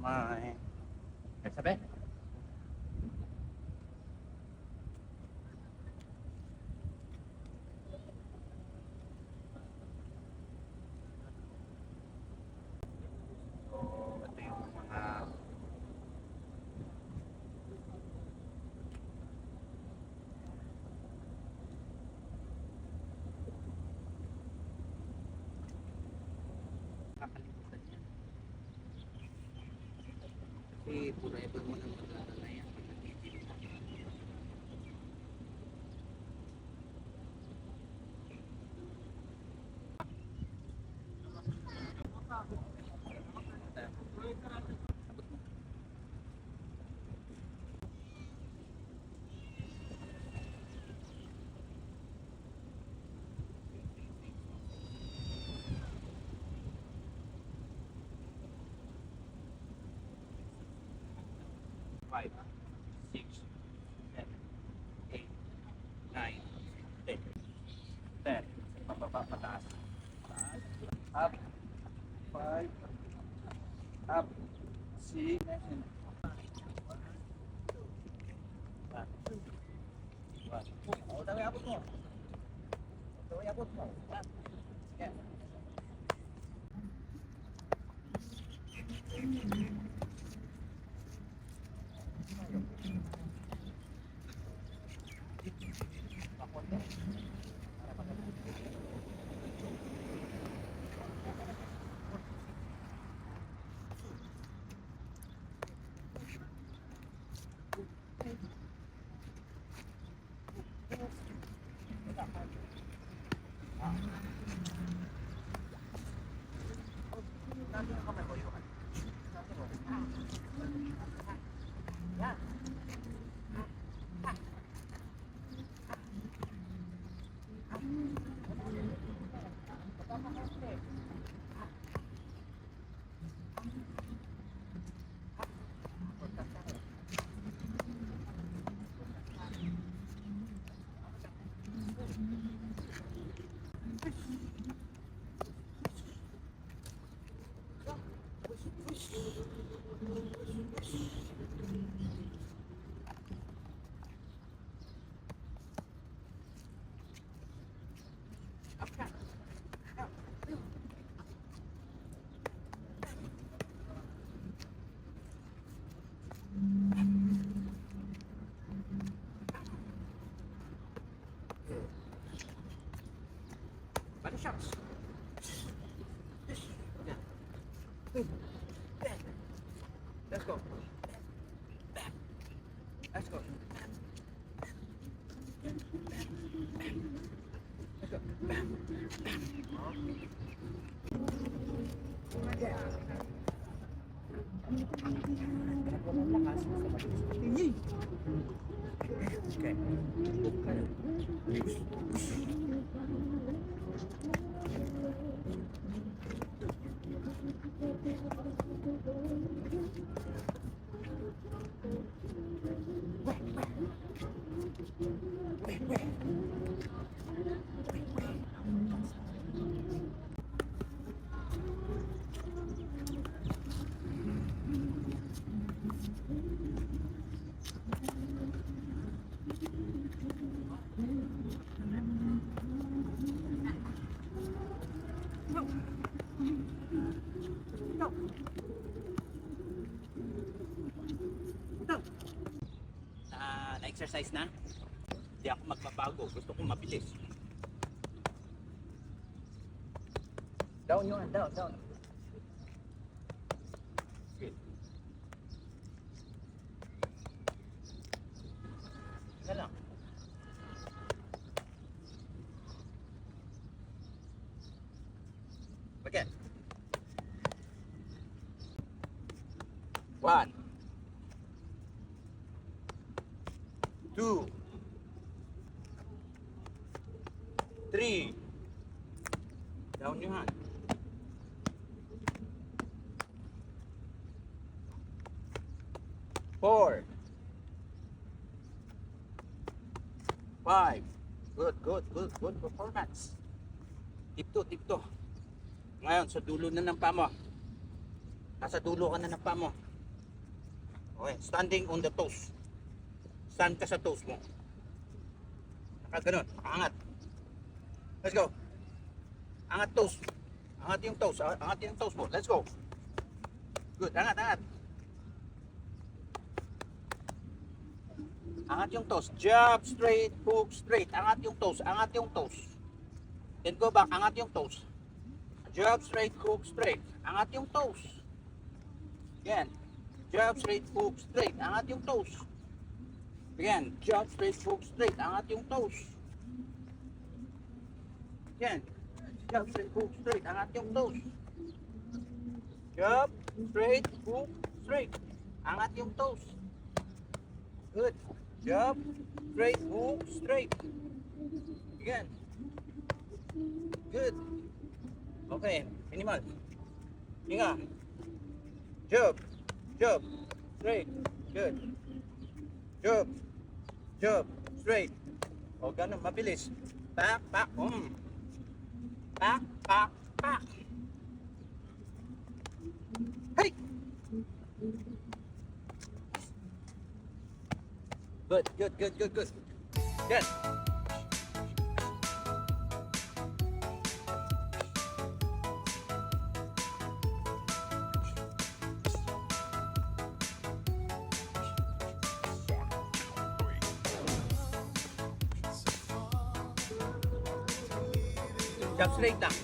Ay. Sabi? So, ito yung mga kakalimutan niya. Kasi forever mo nang maglalala yan. Five, six, seven, eight, nine, 10. 10. Pababa, pataas. Up. 5. Up. 6. Oh, dami abot mo. Dami abot mo. Yeah. Body shots. Let's go. Let's go. Let's go. Walang lakas sa pag-isip. Okay. Na-exercise na? Hindi ako magbabago. Gusto kong mabilis. Down yun. Down. Good. Isa lang. Okay. 1, 2, 3. Down your hand. 4, 5. Good performance. Tip 2. Ngayon, sa dulo na ng paa mo. Nasa dulo ka na ng paa mo. Okay, standing on the toes. Stand ka sa toes mo. Nakaganon, nakaangat. Let's go. Angat toes. Angat yung toes. Angat yung toes mo. Let's go. Good, angat, angat. Angat yung toes. Jab, straight, hook, straight. Angat yung toes. Angat yung toes. Then go back. Angat yung toes. Jab, straight, hook, straight. Angat yung toes. Again. Jab, straight, hook, straight. Angat yung toes. Again. Jab, straight, hook, straight. Angat yung toes. Again. Jab, straight, hook, straight. Angat yung toes. Jab, straight, hook, straight. Angat yung toes. Good. Jab, straight, hook, straight. Again. Good. Okay, minimal. Hinga. Jab, jab, straight. Good. Jab, jab, straight. O ganun, mabilis. Back, back, back, back, back. Hey! Good, good, good, good, good. Good. Jab straight lang.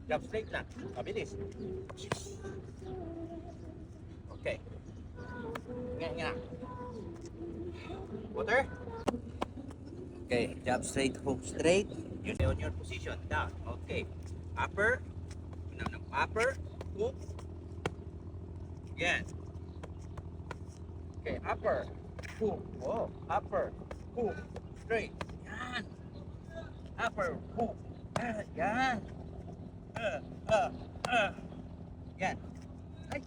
Jab straight lang. Mabilis. Okay. Nga. Water. Okay. Jab straight, hook straight. You stay on your position. Down. Okay. Upper. No. Upper. Hook. Again. Okay. Upper. Hook. Oh. Upper. Hook. Straight. Yan. Upper. Hook. Yan. Yan. Ay.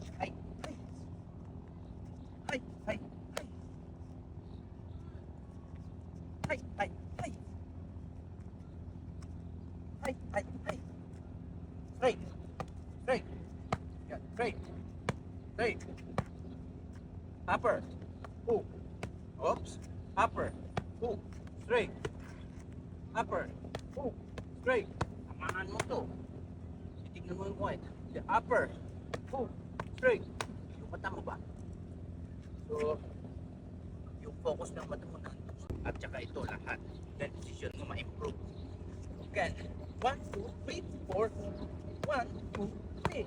Straight. Yeah, straight. Upper. Hook. Oops. Upper. Hook. Straight. Upper. Hook. Straight. Samahan mo to. Titignan mo yung white. The upper. Hook. Straight. Yung mata mo ba? So, yung focus ng mata mo nandun. At saka ito lahat. Then position mo ma-improve. Again. 1, 2, 3, 4. 1, 2, 3.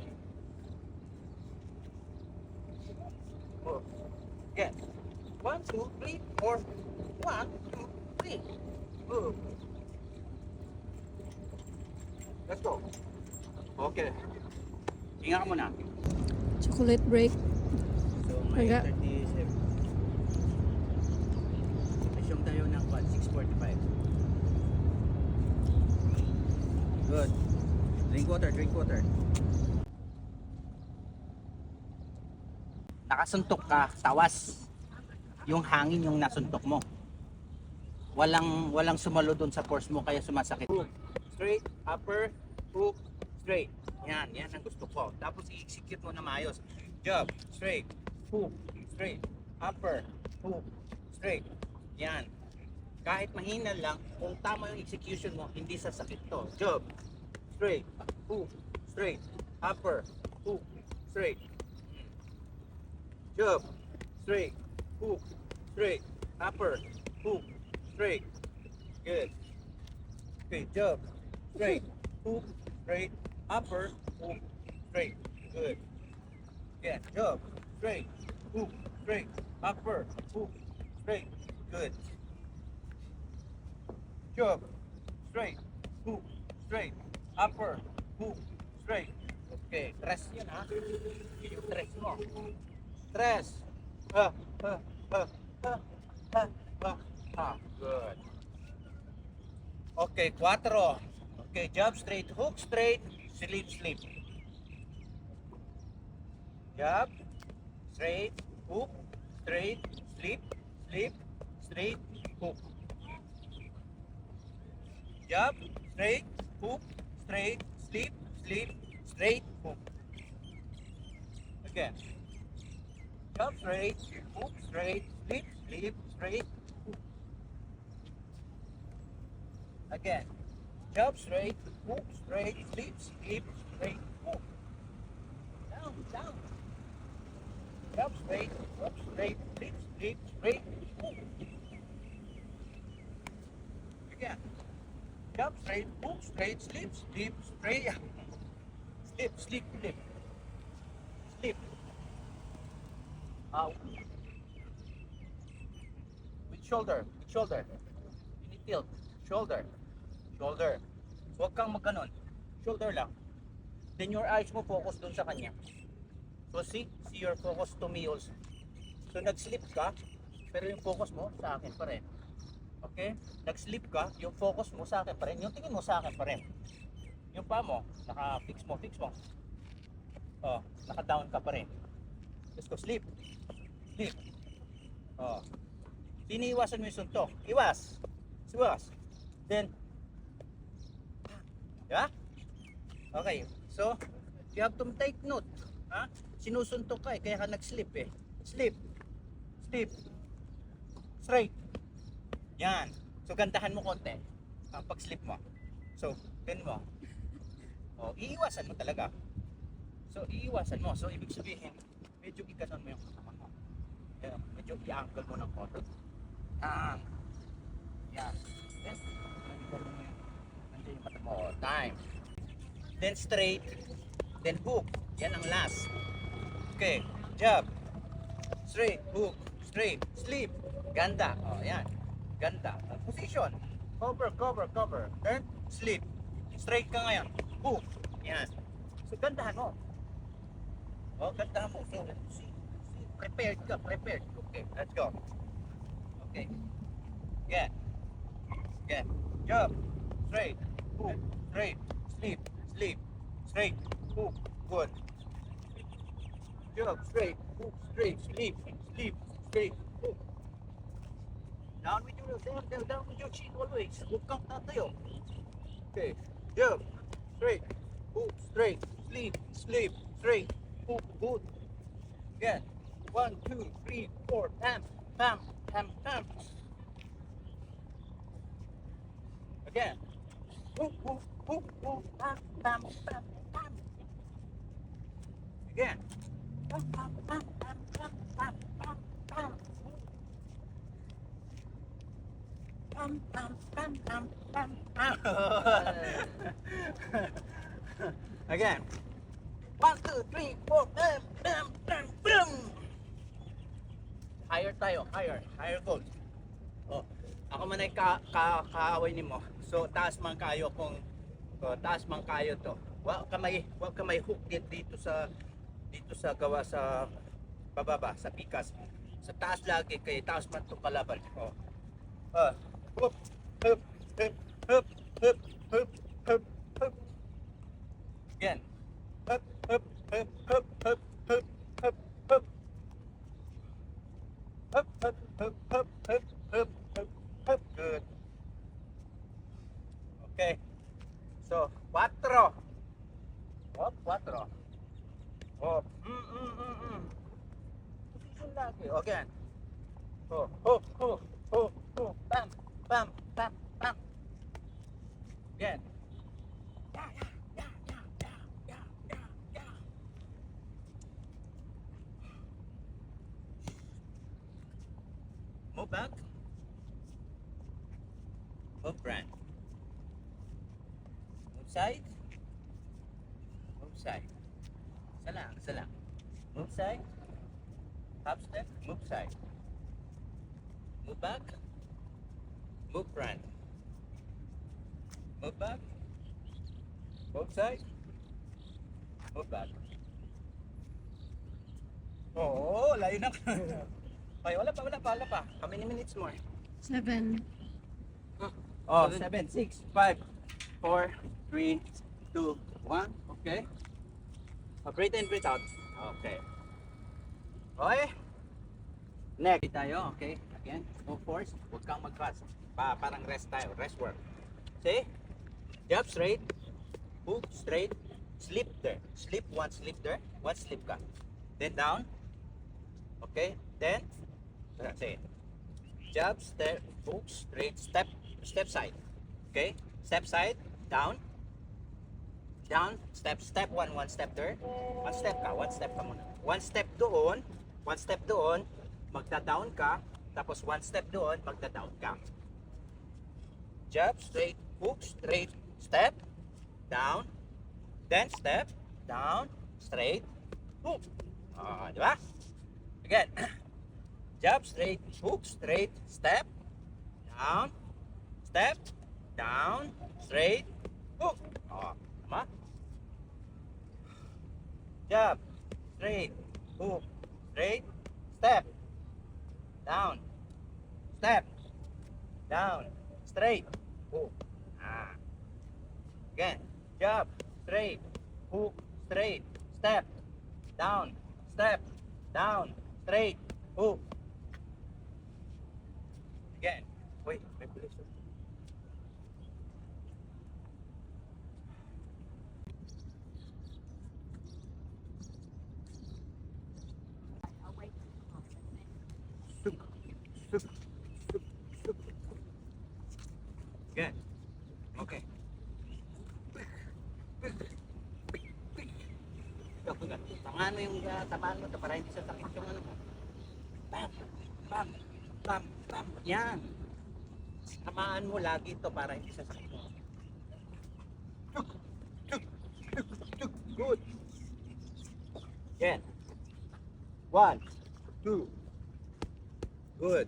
Oh. Again. 1, 2, 3, 4. 1, 2, 3. Oh. Let's go. Okay. Hinga ka muna. Chocolate break. So, may Hinga. 37. Assume tayo ng 6:45. Good. Drink water. Nakasuntok ka, tawas. Yung hangin yung nasuntok mo. Walang sumalo doon sa force mo kaya sumasakit. Hook, straight, upper, hook, straight. Yan ang gusto ko. Tapos i-execute mo na maayos. Jab, straight, hook, straight, upper, hook, straight. Yan. Kahit mahina lang, kung tama yung execution mo, hindi sasakit to. Jab, straight, hook, straight, upper, hook, straight. Jab, straight, hook, straight, upper, hook, straight. Good. Okay, jab, straight, hook, straight, upper, hook, straight. Good. Again, jab, straight, hook, straight, upper, hook, straight. Good. Jab, straight, hook, straight, upper, hook, straight. Okay, stress yun ha. Yung stress mo. Stress. Good. Okay, 4. Okay, jab, straight, hook, straight, sleep. Jab, straight, hook, straight, sleep, straight, hook. Jab, straight, hook, straight, sleep, sleep, straight, hook. Again. Jump straight, hook, straight, sleep, sleep, straight, hook. Again. Jump straight, hook, straight, sleep, sleep, straight, hook. Down, down. Jump straight, hook, straight, sleep, sleep, straight, hook. Again. Jump straight, hook straight, sleep, sleep, straight. Sleep, sleep, sleep. Sleep. Out. With shoulder, with shoulder. Ini tilt. Shoulder. Shoulder. Huwag kang magganon. Shoulder lang. Then your eyes mo focus dun sa kanya. So see your focus to me also. So nag-slip ka, pero yung focus mo sa akin pa rin. Okay? Nag-slip ka, yung focus mo sa akin pa rin. Yung tingin mo sa akin pa rin. Yung pa mo, naka-fix mo, fix mo. Oh, naka-down ka pa rin. Let's go, sleep. Sleep. Oh. Iniiwasan mo yung suntok. Iwas. Iwas. Then, yeah? Okay. So, you have to take note. Ha? Sinusuntok ka eh, kaya ka nag-slip eh. Sleep. Sleep. Straight. Yan. So, gandahan mo konti ang pag-slip mo. So, ganun mo. O, iiwasan mo talaga. So, iiwasan mo. So, ibig sabihin, medyo ikanon mo yung kasama mo. Yan. Medyo i-angle mo ng konti. Yan. Then, ikanon mo yung nandiyan yung mata mo. Time. Then, straight. Then, hook. Yan ang last. Okay. Jab. Straight. Hook. Straight. Sleep. Ganda. O, yan. Ganda. Position. Cover, cover, cover. Turn. Sleep. Straight ka ngayon. Hook. Yan. So, gandahan mo. O, gandahan mo. So, see. Prepared ka. Prepared. Okay. Let's go. Okay. Get. Get. Jump. Straight. Hook. Straight. Sleep. Sleep. Straight. Hook. Good. Jump. Straight. Hook. Straight. Sleep. Sleep. Straight. Hook. Down with your down with your chin always. Huwag kang tatayo. Okay. Jump. Straight. Hook. Straight. Sleep. Sleep. Straight. Hook. Good. Again. 1, 2, 3, 4. Pam. Pam. Pam. Pam. Again. Hook. Hook. Hook. Hook. Pam. Pam. Pam. Pam. Again. Pam. Pam. Pam. Pam. Pam. Pam. Pam. Pam. Pam, pam, pam, pam, pam, pam. Again. 1, 2, 3, 4, bam, bam, bam, bam. Higher tayo, higher. Higher goal. Oh, ako man ay kaaway ni mo. So, taas man kayo kung taas man kayo to. Wag ka may hook dito sa gawa sa bababa, sa pikas. Sa taas lagi kay taas man to kalaban. Oh. Hup, hup, hup, hup, hup, hup, hup, hup. Again. Hup, hup, hup, hup, hup, hup, hup, hup. Hup, hup, hup, hup, hup, hup, hup, hup. Good. Okay. So, 4. Hop, 4. Hop. Position lagi. Again. Oh, oh, oh, oh, oh. Bam. Bam, bam, bam. Again. Yeah. Move back. Move front. Move side. Move side. Isa lang. Move side. Half step. Move side. Move back. Move front. Move back. Both sides. Move back. Oh, layo na. Okay, wala pa. How many minutes more? 7. Oh, 7, 6, 5, 4, 3, 2, 1. Okay. Breathe in, breathe out. Okay. Okay. Next tayo, okay? Again, no force. Huwag kang mag-fast. Parang rest tayo, rest work. See? Jump straight. hook, straight, slip there. Slip one there, one slip ka. Then down. Okay, then, say, jab, step, hook, straight, step, step side. Okay, step side, down, down, step one step there. One step ka muna. One step doon, magda-down ka, tapos one step doon, magda-down ka. Jab, straight, hook, straight, step, down, then step, down, straight, hook. Di ba? Again. Jab, straight, hook, straight, step, down, straight, hook. Tama? Jab, straight, hook, straight, step, down, straight, hook. Again, jab, straight, hook, straight, step, down, straight, hook. Again, wait, may pulis. Again, okay. Tamaan mo yung tamaan mo to para hindi sa sakit yung ano mo. Bam, bam, bam, bam. Yan. Tamaan mo lagi to para hindi sa sakit mo. Good. Yan. 1, 2. Good.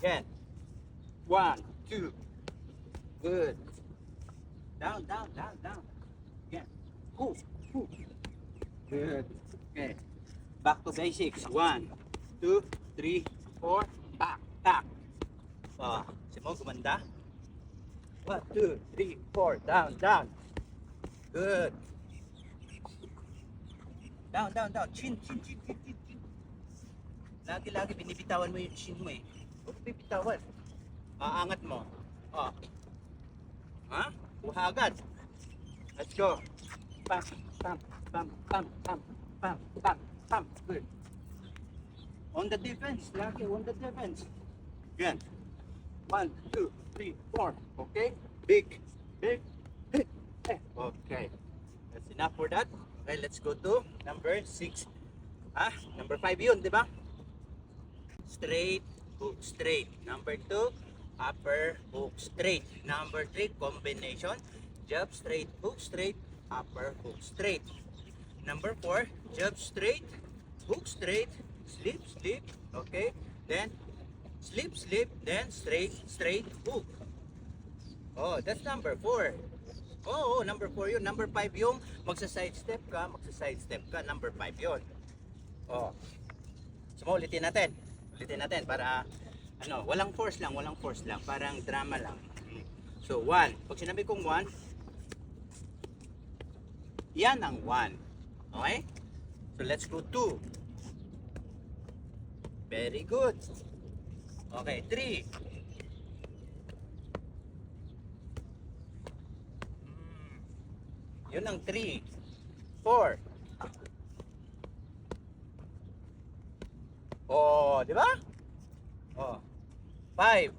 Yan. 1, 2. Good. Down. Yan. Hook. Good. Okay. Back to basics. 1, 2, 3, 4. Back. Simo gumanda. 1, 2, 3, 4. Down. Good. Down. Chin. Lagi binibitawan mo yung chin mo eh. Huwag bibitawan. Aangat mo. Buhagan. Let's go. Pam. Good. On the defense. Lagi on the defense. Again. 1, 2, 3, 4. Okay? Big. Okay. That's enough for that. Okay, let's go to number 6. Number 5 yun, di ba? Straight, hook, straight. Number 2, upper, hook, straight. Number 3, combination. Jab, straight, hook, straight. Upper, hook, straight. Number 4, jab, straight, hook, straight. Slip. Okay? Then, slip, then straight, hook. Oh, that's number 4. Oh, number 4 yun. Number 5 yung magsa-sidestep ka. Number 5 yun. Oh. So, ulitin natin para walang force lang, parang drama lang. So, 1. Pag sinabi kong 1, yan ang 1. Okay? So, let's go 2. Very good. Okay, 3. Yun ang 3. 4. Oh, di ba? Oh. 5.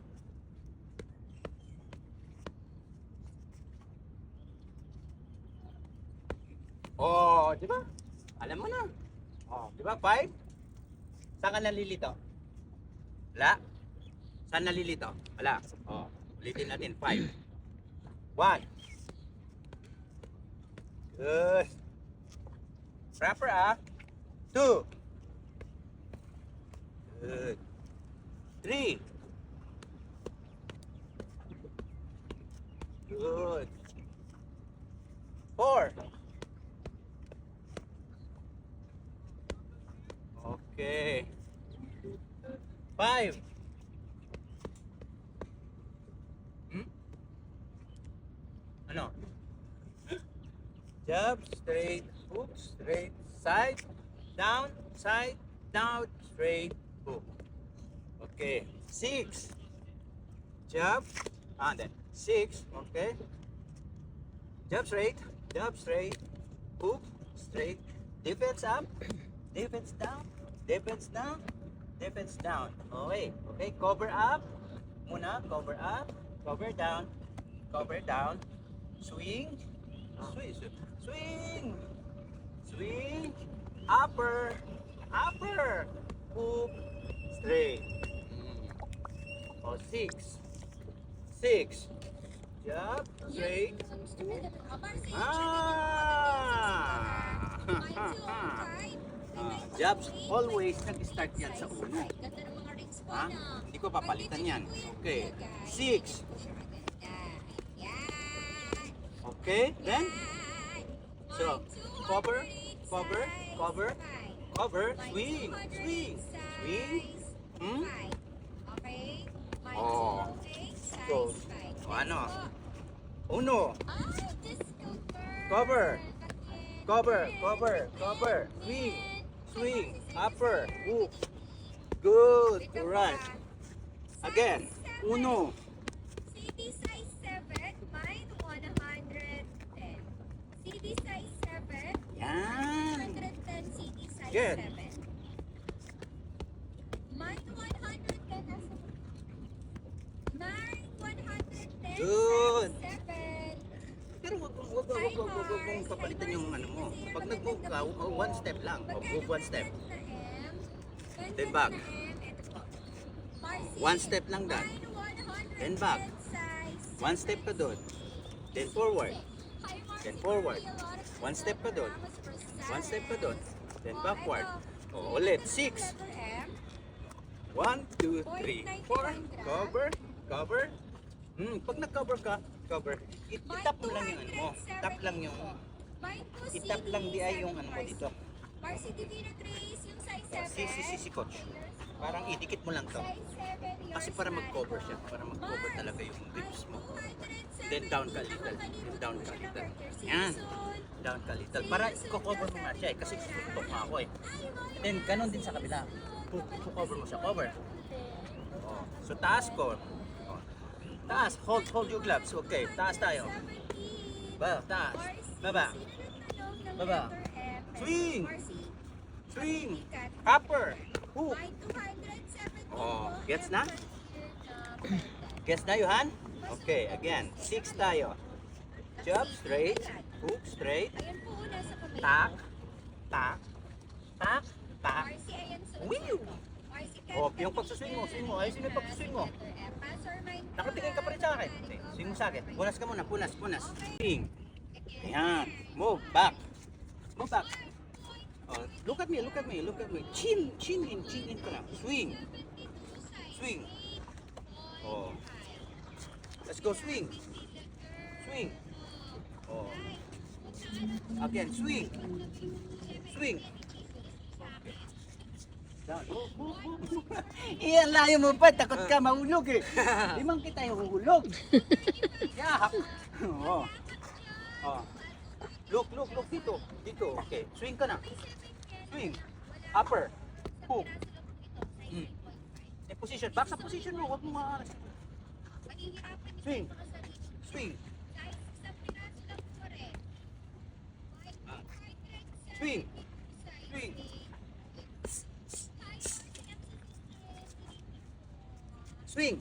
Oh, di ba? Alam mo na. Oh, di ba? 5. Saan ka nalilito? Wala. Saan nalilito? Wala. Oh, ulitin natin. 5. 1. Good. Proper 2. Good. 3. Good. 4. Okay. 5. Ano? Jab, straight, hook, straight, side, down, straight, hook. Okay. 6. Jab, and then 6, okay. Jab straight. Jab straight. Hook. Straight. Defense up. Defense down. Defense down. Defense down. Okay. Okay. Cover up. Muna. Cover up. Cover down. Cover down. Swing. Swing. Swing. Swing. Upper. Upper. Hook. Straight. Oh, 6. 6. Jab. Straight. Jabs, always nag-start yan sa uno. Ha? Hindi ko papalitan yan. Okay. 6. Okay, then? So, cover, cover, cover, cover, swing, swing, swing. Hmm? Oh. So, ano? Uno. Cover. Cover, cover, cover. Swing, swing, upper, hook. Good, right. Again, uno. CD size 7, mine 110. CD size 7, Yan. 110 CD size Good. 7. Mine 110 nasa Mine 110 Good. size 7. Pero wag mong papalitan yung ano mo. Pag nag-move ka, one step lang. O, move one step. Then back. One step lang dan. Then back. One step ka doon. Then forward. Then forward. One step ka doon. One step ka doon. Then backward. O, ulit. 6. 1, 2, 3, 4. Cover. Cover. Pag nag-cover ka, cover. Itap mo lang yung ano mo. Tap lang yung... Itap lang di ay yung ano mo dito. Varsity Vino Trace, yung size 7. Si coach. Parang idikit mo lang to. Kasi para mag-cover siya. Para mag-cover talaga yung ribs mo. Then down ka little. Then down ka little. Yan. Down ka little. Para i-cover mo nga siya eh. Kasi susuntok mo ako eh. Then ganon din sa kabila. Cover mo siya. Cover. Oh. So taas ko. Oh. Taas. Hold your gloves. Okay. Taas tayo. Taas. Baba. Baba. Swing. Swing. Upper. Hook. Oh. Gets na? Gets na, Johan? Okay. Again. 6 tayo. Jab straight. Hook straight. Ayan po, nasa kamay. Tak. Tak. Tak. Tak. RC, ayan sa Whew! RC, Oh, yung pagsuswing mo, swing mo. Ayusin mo yung pagsuswing mo. Nakatingin ka pa rin sa akin. Okay, swing mo sa akin. Punas ka muna, punas, punas. Swing. Ayan. Move back. Move back. Oh, look at me, look at me, look at me. Chin in ka lang. Swing. Swing. Oh. Let's go swing. Swing. Oh. Again, swing. Swing. Down. Iyan layo mo pa, takot ka mahulog eh. Limang kita yung hulog. Yak. Oh. Oh. Look dito. Dito. Okay. Swing ka na. Swing. Upper. Hook. Position. Back sa position mo. Huwag mo maaras. Swing. Swing. Swing. Swing. Swing.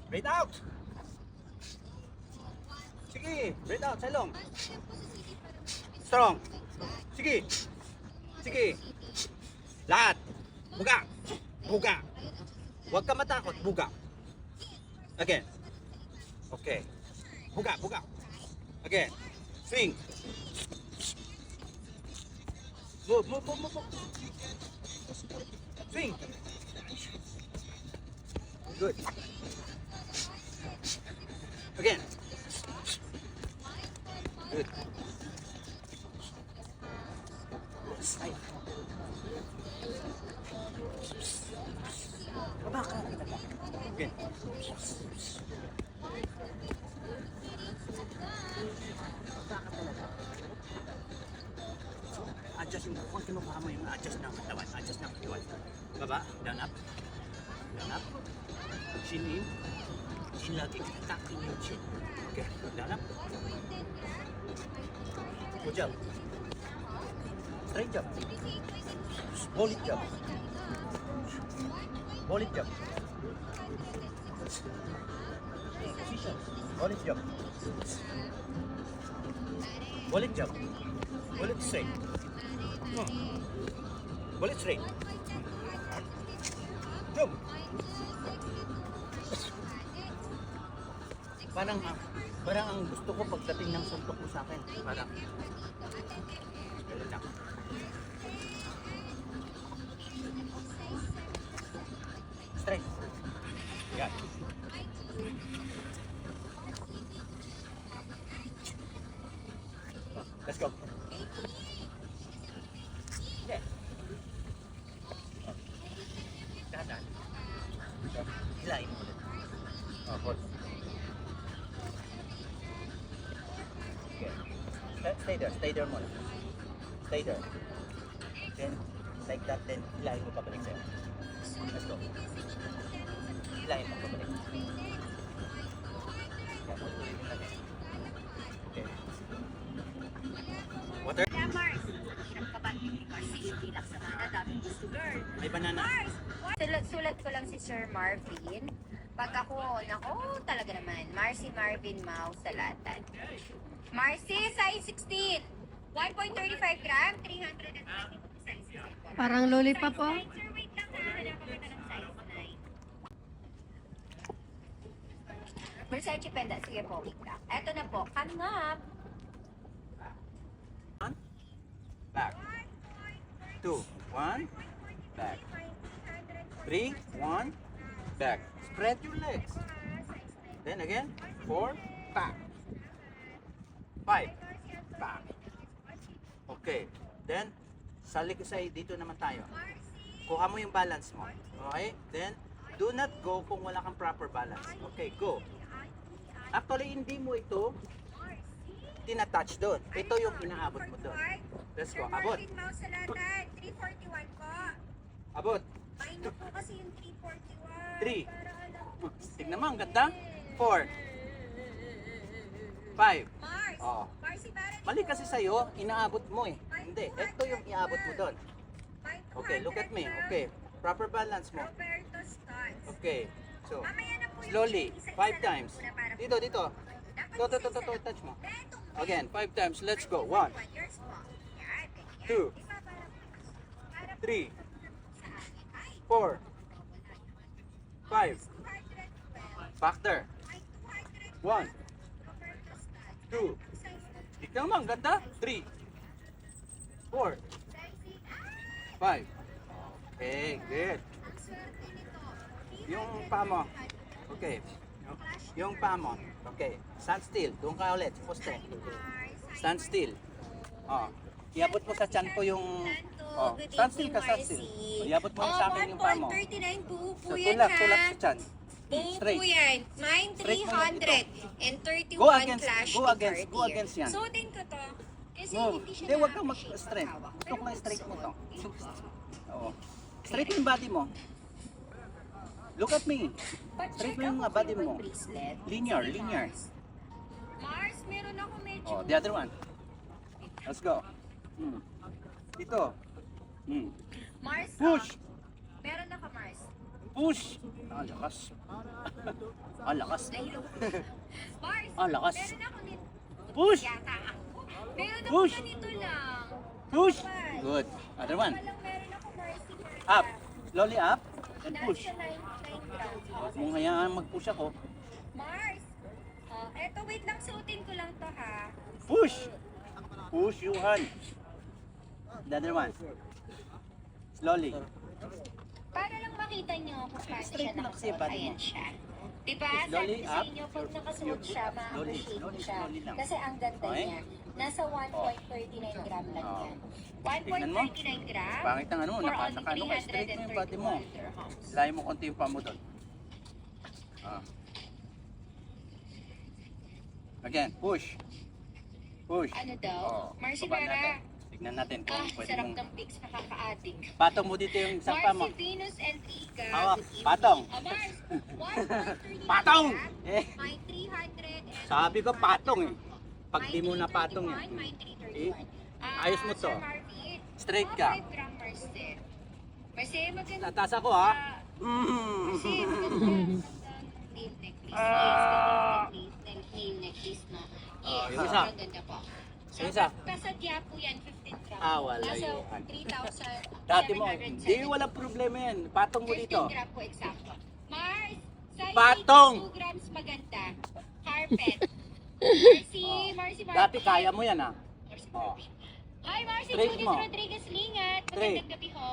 Breathe out. Sige, breathe out, salong. Strong. Sige. Sige. Lahat. Buga. Buga. Huwag ka matakot, buga. Again. Okay. Buga, buga. Again. Swing. Move. Swing. Good. Again. Good. Ay. Baba ka. Again. Adjust yung, kung kinukuha mo yung adjust ng katawan, adjust ng katawan. Baba, down up. Down up. Chin in. Chin lagi, takin yung chin. Okay, down up. Good job. Straight jump. Bullet jump. Bullet jump. Position. Bullet jump. Bullet jump. Bullet straight. Bullet straight. Jump. Parang ang gusto ko pagdating ng suntok mo sa akin. Parang lang. Straight. Yan. Let's go. Yeah. Dahan. Hilahin mo ulit. Hold. Okay. Stay there muna. Stay there. Then, like that, then hilahin mo pabalik sa'yo. Let's go. Hilahin mo pabalik. Okay. Water. Yeah, Mars. Nagkabati Mars. Hindi lang sa mga daming gusto, girl. May banana. Mars! Sulat ko lang si Sir Marvin. Pag ako, nako, talaga naman. Marcy Marvin Mau Salatan. Marcy, size 16. 1.35 gram, 320 size. Parang lollipop po. Sir, wait lang ha. Hanapan kita ng size 9. Versace Penda. Sige po, wait lang. Eto na po. Kanap. Back. 2, 1, back. 3, 1, back. Spread your legs. Then again, 4, back. 5, back. Okay. Then, sa side dito naman tayo. Kuha mo yung balance mo. Okay? Then, do not go kung wala kang proper balance. Okay, go. Actually, hindi mo ito tinatouch doon. Ito yung inaabot mo doon. Let's go. Abot. Sir Marvin Mau Salatan. 341 po. Abot. Minus po kasi yung 341. 3. Para alam ko. Tignan mo, ang ganda. 4. 5. Mars. Oh. Marcy Barrett. Mali kasi sa'yo, inaabot mo eh. Hindi, ito yung iabot mo doon. Okay, look at me. Okay, proper balance mo. Roberto Scott. Okay, so, Mamaya na po yung slowly, isa-isa 5 na times. muna para po. Dito, dito. Dapat To, isa-isa. touch mo. Betong Again, 5 times. Let's go. 1, 1 years po. Yan, ganyan. 2, Di ba, para 3, sa akin. Ay, 4, 5. 212. Back there. Ay, 200. 1, Roberto Scott. 2. Size na. Ikaw naman, ganda. 3, 4, Size 5. 8. Okay, good. Ang swerte nito. Yung paa mo. Okay. Yung paa mo. Okay. Stand still. Doon ka ulit. Poste. Stand still. Oh. Iabot mo sa tiyan ko yung... Oh. Stand still ka, stand still. Iabot mo sa akin yung paa mo. 1.39 buo po So, yan tulak ha. sa tiyan. Buo po Straight. yan. Mine Straight mo lang 300 and 31 Go against- clash go to against- go Cartier. against yan. Suotin ko to. Kasi No. hindi siya Hindi, huwag kang nakaka-shape mag-straight. ang hawak. Gusto ko lang Pero straight mo to. gusto. Oo. Straight mo yung body mo. Look at me. Pa-check Straight mo yung ako body for mo. bracelet. Linear, Sige, linear. Mars. Mars, meron ako medyo... Oh, the other one. Let's go. Dito. Mars, Push. meron ako, Mars. Push. Ah, lakas. Ah, lakas. Nahilo. Mars, Ah, lakas. meron ako nito. Push. Yata ako. Meron ako Push. ganito lang. Push. Good. Other one. Walang meron ako, Marcy. Up. Slowly up. And push. Nasa 99 grams. Huwag mong hayaan mag-push ako. Mars. Eto, wait lang. Suotin ko lang to, ha. Push. Push yung hand. The other one. Slowly. Para lang makita nyo kung paano siya Straight mo na kasi yung nakasuot. body mo. Ayan siya. Diba? Slowly Sabi ko sa up. inyo, pag nakasuot siya, Slowly, ma-appreciate slowly, siya. slowly lang. Kasi ang ganda Okay? niya. Nasa 1.39 gram lang Oh. yan. Tignan mo. 1.39 gram. Pangit ang ano mo, for nakasaka only ano ka, straight mo yung body mo. 331 dirhams. Layo mo konti yung paa mo doon. Ah. Again, push. Push. Ano daw? Oo. Marcy Baba Vera. natin. Tignan natin kung pwede Sarap mong... ng pics, nakaka-addict. Patong mo dito yung isang pa mo. Marcy, Venus, and Ika. Hawak. Good evening. Patong. Mars, 1.30 Patong! na Eh, may 300 and sabi ko patong eh. Pag may di mo na 331, patong eh. may 331. Ayos mo to. Sir Marvin, Straight ka. 5 gram Marcy. Marcy, maganda. Tatas ako ha. Marcy, maganda. Nail necklace. Nail necklace na. Yes, yung isa. maganda po. Yung isa. Kasadya po yan, 15 gram. Ah, wala Nasa yun. 3,770. Dati mo, hindi walang problema yan. Patong mo 15 dito. gram po eksakto. Mars, size Patong! 2 grams maganda. Carpet. Marcy. Dati kaya mo yan ha. Marcy, Oh. Marvin. Hi, Marcy Straight Judith mo. Rodriguez Lingat. Straight. Magandang gabi ho.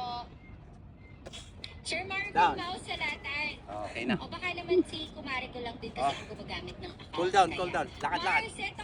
Sir Marvin Down. Mau sa latan. Okay na. O baka naman si kumare ko lang din kasi Oh. ako gumagamit ng account. Cool down, Kaya. cool down. Lakad-lakad. Mars, ito